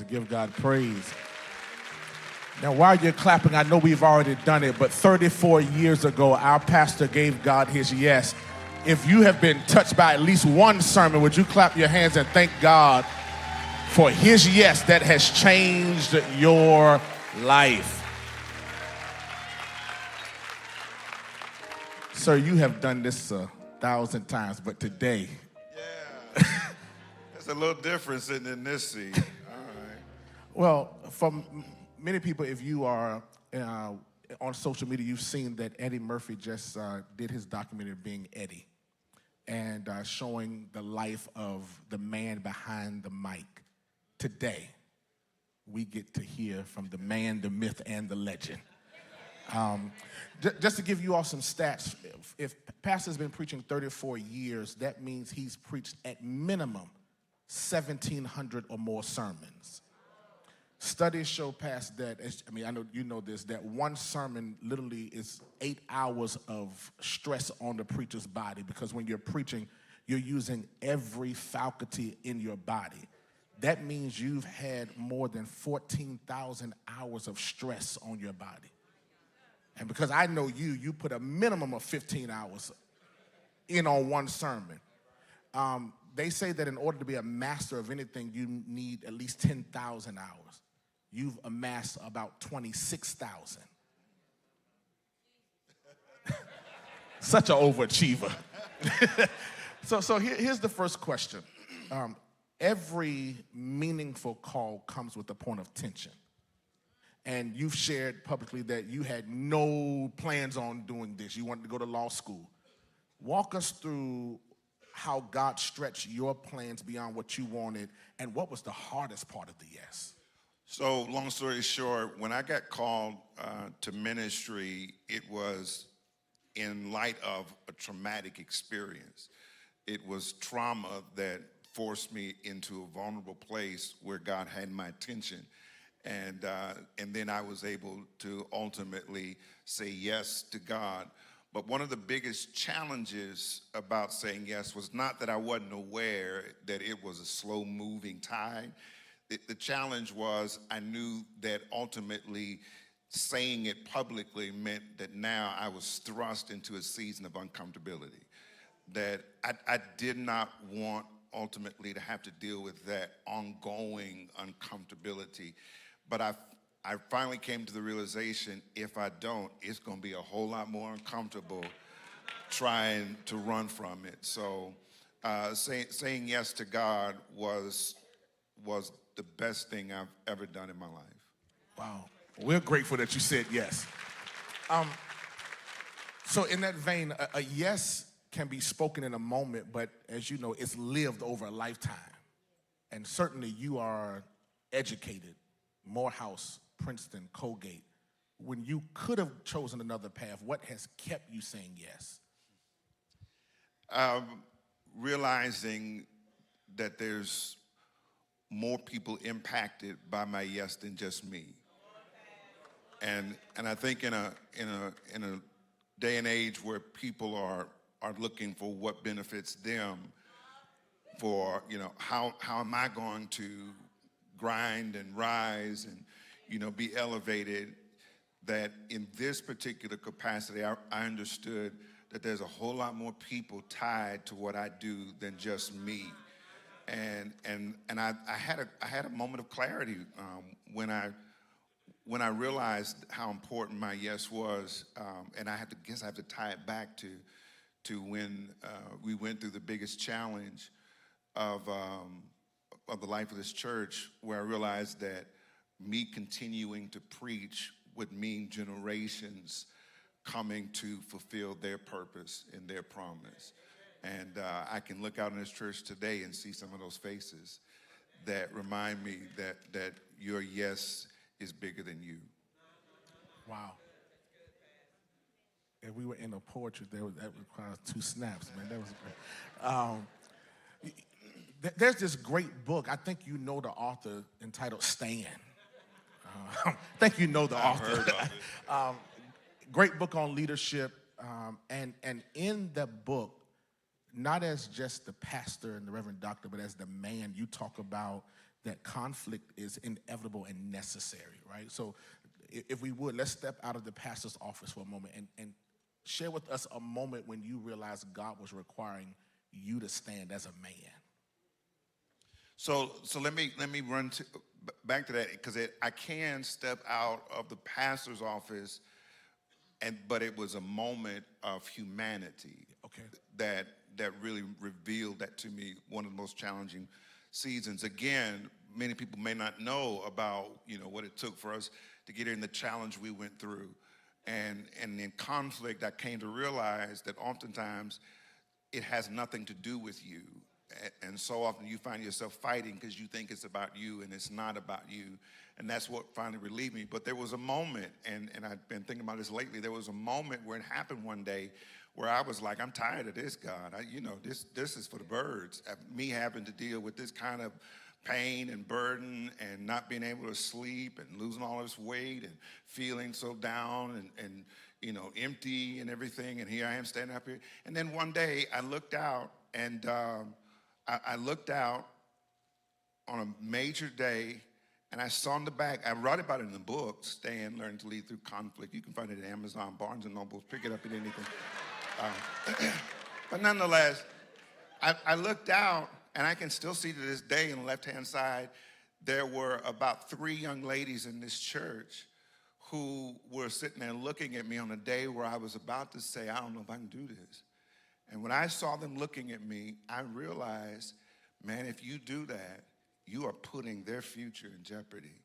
Give God praise. Now, while you're clapping, I know we've already done it, but 34 years ago, our pastor gave God his yes. If you have been touched by at least one sermon, would you clap your hands and thank God for his yes that has changed your life? Sir, you have done this 1,000 times, but today. Yeah, there's a little difference in this seat. All right. Well, for many people, if you are on social media, you've seen that Eddie Murphy just did his documentary, Being Eddie, and showing the life of the man behind the mic. Today, we get to hear from the man, the myth, and the legend. Just to give you all some stats, if pastor's been preaching 34 years, that means he's preached at minimum 1,700 or more sermons. Studies show past that, I know you know this, that one sermon literally is 8 hours of stress on the preacher's body, because when you're preaching, you're using every faculty in your body. That means you've had more than 14,000 hours of stress on your body. And because I know you put a minimum of 15 hours in on one sermon. They say that in order to be a master of anything, you need at least 10,000 hours. You've amassed about 26,000. Such an overachiever. So here's the first question. Every meaningful call comes with a point of tension. And you've shared publicly that you had no plans on doing this. You wanted to go to law school. Walk us through how God stretched your plans beyond what you wanted, and what was the hardest part of the yes? So, long story short, when I got called to ministry, it was in light of a traumatic experience. It was trauma that forced me into a vulnerable place where God had my attention. And then I was able to ultimately say yes to God. But one of the biggest challenges about saying yes was not that I wasn't aware that it was a slow-moving tide. The challenge was I knew that ultimately saying it publicly meant that now I was thrust into a season of uncomfortability, that I did not want ultimately to have to deal with that ongoing uncomfortability. But I finally came to the realization, if I don't, it's going to be a whole lot more uncomfortable trying to run from it. So saying yes to God was the best thing I've ever done in my life. Wow. We're grateful that you said yes. So in that vein, a yes can be spoken in a moment, but as you know, it's lived over a lifetime. And certainly you are educated, Morehouse, Princeton, Colgate. When you could have chosen another path, what has kept you saying yes? Realizing that there's more people impacted by my yes than just me. And I think in a day and age where people are looking for what benefits them, for how am I going to grind and rise and be elevated, that in this particular capacity I understood that there's a whole lot more people tied to what I do than just me. And I had a moment of clarity when I realized how important my yes was, and I have to tie it back to when we went through the biggest challenge of the life of this church, where I realized that me continuing to preach would mean generations coming to fulfill their purpose and their promise. And I can look out in this church today and see some of those faces that remind me that your yes is bigger than you. Wow. If we were in a poetry, that requires 2 snaps, man. That was great. There's this great book. I think you know the author, entitled Stand. I think you know the author. I've heard of it. Great book on leadership. And in the book, not as just the pastor and the reverend doctor, but as the man, you talk about that conflict is inevitable and necessary, right? So if we would, let's step out of the pastor's office for a moment and share with us a moment when you realized God was requiring you to stand as a man. So let me run back to that, because I can step out of the pastor's office, but it was a moment of humanity. Okay. That really revealed that to me, one of the most challenging seasons. Again, many people may not know about what it took for us to get in, the challenge we went through, and in conflict, I came to realize that oftentimes it has nothing to do with you. And so often you find yourself fighting because you think it's about you, and it's not about you. And that's what finally relieved me. But there was a moment, and I've been thinking about this lately, there was a moment where it happened one day where I was like, I'm tired of this, God. This is for the birds. Me having to deal with this kind of pain and burden and not being able to sleep and losing all this weight and feeling so down and empty and everything. And here I am standing up here. And then one day I looked out, and I looked out on a major day, and I saw in the back, I wrote about it in the book, Stand, Learn to Lead Through Conflict. You can find it at Amazon, Barnes & Noble, pick it up at anything. But nonetheless, I looked out, and I can still see to this day on the left-hand side, there were about 3 young ladies in this church who were sitting there looking at me on a day where I was about to say, I don't know if I can do this. And when I saw them looking at me, I realized, man, if you do that, you are putting their future in jeopardy.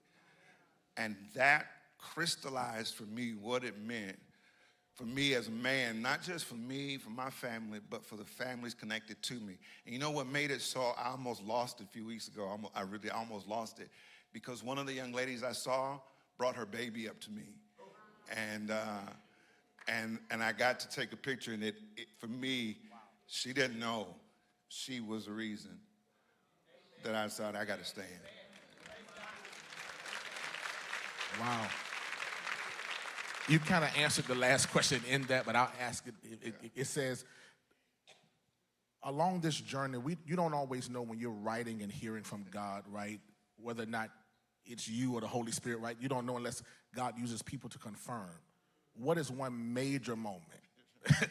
And that crystallized for me what it meant for me as a man, not just for me, for my family, but for the families connected to me. And you know what made it so? I almost lost it a few weeks ago. I really almost lost it, because one of the young ladies I saw brought her baby up to me. And I got to take a picture, and it for me, she didn't know she was the reason that I decided I got to stand. Wow. You kind of answered the last question in that, but I'll ask it. It says, along this journey, you don't always know when you're writing and hearing from God, right? Whether or not it's you or the Holy Spirit, right? You don't know unless God uses people to confirm. What is one major moment,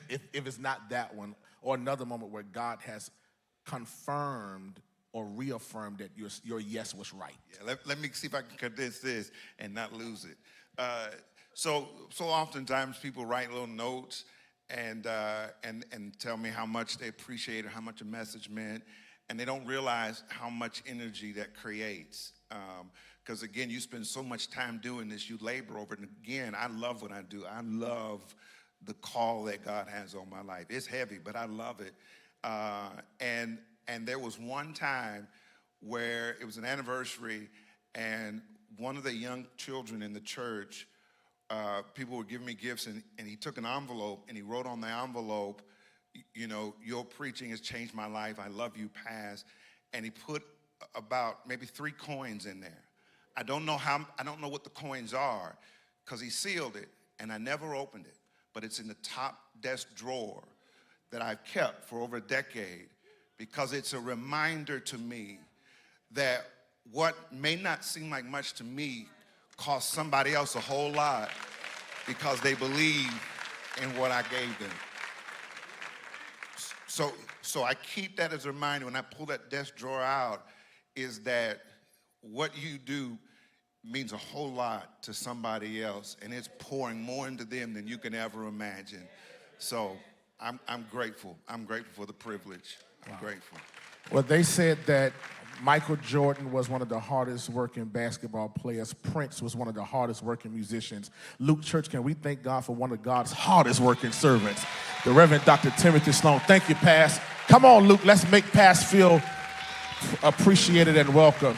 if it's not that one, or another moment where God has confirmed or reaffirmed that your yes was right? Yeah, let me see if I can condense this and not lose it. So oftentimes people write little notes and tell me how much they appreciate or how much a message meant, and they don't realize how much energy that creates. Because again, you spend so much time doing this, you labor over it. And again, I love what I do. I love the call that God has on my life. It's heavy, but I love it. And there was one time where it was an anniversary, and one of the young children in the church, people were giving me gifts, and he took an envelope, and he wrote on the envelope, your preaching has changed my life. I love you, Paz. And he put about maybe 3 coins in there. I don't know what the coins are, because he sealed it, and I never opened it. But it's in the top desk drawer that I've kept for over a decade, because it's a reminder to me that what may not seem like much to me cost somebody else a whole lot, because they believe in what I gave them. So I keep that as a reminder when I pull that desk drawer out, is that what you do means a whole lot to somebody else, and it's pouring more into them than you can ever imagine. So I'm grateful. I'm grateful for the privilege. I'm grateful. Well, they said that Michael Jordan was one of the hardest working basketball players. Prince was one of the hardest working musicians. Luke Church, can we thank God for one of God's hardest working servants, the Reverend Dr. Timothy Sloan. Thank you, Past. Come on, Luke, let's make Past feel appreciated and welcome.